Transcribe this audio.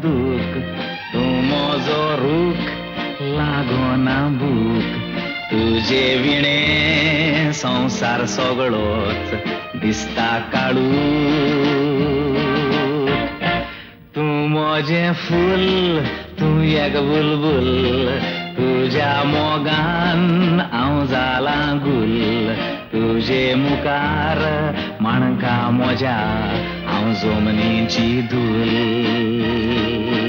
दुःख तू माझो रूख लागोना भूक तुझे विणे संसार सगळोच दिसता काळू तू माझे फूल तू एक बुलबुल तुझ्या मोगान हांव जाला गुल तुझे मुखार माणका म्हज्या हांव जमनीची धूल